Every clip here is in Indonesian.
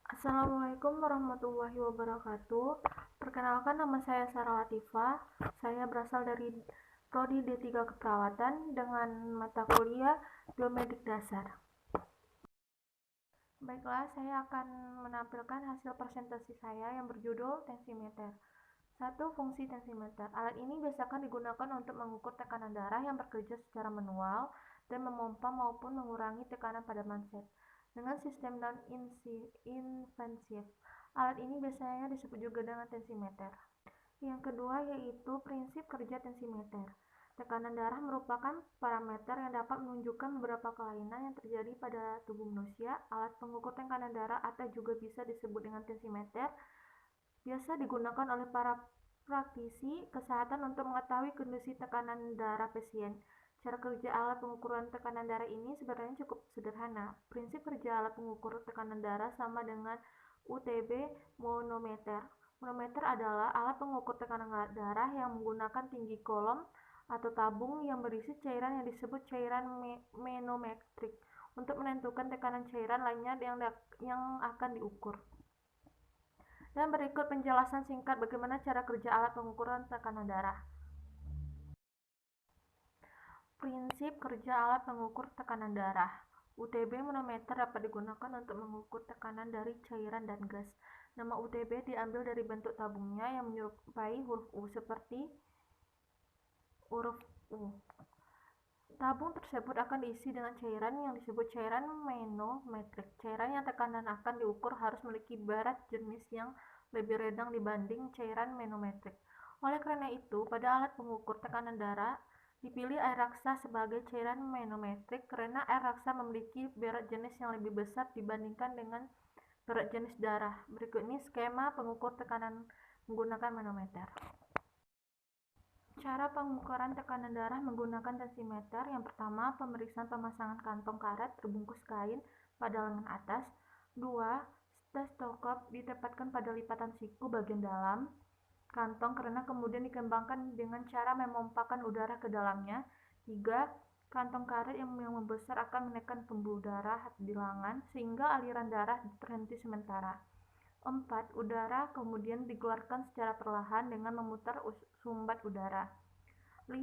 Assalamualaikum warahmatullahi wabarakatuh. Perkenalkan, nama saya Sarah Latifah. Saya berasal dari Prodi D3 Keperawatan dengan mata kuliah Biomedik Dasar. Baiklah, saya akan menampilkan hasil presentasi saya yang berjudul tensimeter. 1. Fungsi tensimeter. Alat ini biasakan digunakan untuk mengukur tekanan darah yang bekerja secara manual dan memompa maupun mengurangi tekanan pada manset. Dengan sistem non-invasif, alat ini biasanya disebut juga dengan tensimeter. Yang kedua yaitu prinsip kerja tensimeter. Tekanan darah merupakan parameter yang dapat menunjukkan beberapa kelainan yang terjadi pada tubuh manusia. Alat pengukur tekanan darah atau juga bisa disebut dengan tensimeter biasa digunakan oleh para praktisi kesehatan untuk mengetahui kondisi tekanan darah pasien. Cara kerja alat pengukuran tekanan darah ini sebenarnya cukup sederhana. Prinsip kerja alat pengukur tekanan darah sama dengan UTB manometer. Manometer adalah alat pengukur tekanan darah yang menggunakan tinggi kolom atau tabung yang berisi cairan yang disebut cairan manometrik untuk menentukan tekanan cairan lainnya yang akan diukur. Dan berikut penjelasan singkat bagaimana cara kerja alat pengukuran tekanan darah. Prinsip kerja alat pengukur tekanan darah. UTB manometer dapat digunakan untuk mengukur tekanan dari cairan dan gas. Nama UTB diambil dari bentuk tabungnya yang menyerupai huruf U seperti huruf U. Tabung tersebut akan diisi dengan cairan yang disebut cairan manometrik. Cairan yang tekanan akan diukur harus memiliki berat jenis yang lebih rendah dibanding cairan manometrik. Oleh karena itu, pada alat pengukur tekanan darah dipilih air raksa sebagai cairan manometrik karena air raksa memiliki berat jenis yang lebih besar dibandingkan dengan berat jenis darah. Berikut ini skema pengukur tekanan menggunakan manometer. Cara pengukuran tekanan darah menggunakan tensimeter. Yang pertama, pemeriksaan pemasangan kantong karet terbungkus kain pada lengan atas. 2. Stetoskop ditempatkan pada lipatan siku bagian dalam kantong karena kemudian dikembangkan dengan cara memompakan udara ke dalamnya. 3. Kantong karet yang membesar akan menekan pembuluh darah di lengan sehingga aliran darah terhenti sementara. 4. Udara kemudian dikeluarkan secara perlahan dengan memutar sumbat udara. 5.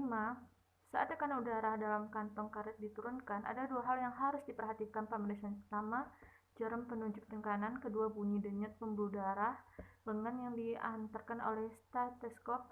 Saat tekanan udara dalam kantong karet diturunkan, ada dua hal yang harus diperhatikan pemeriksaan. Pertama, jarum penunjuk tekanan. Kedua, bunyi denyut pembuluh darah lengan yang diantarkan oleh stetoskop.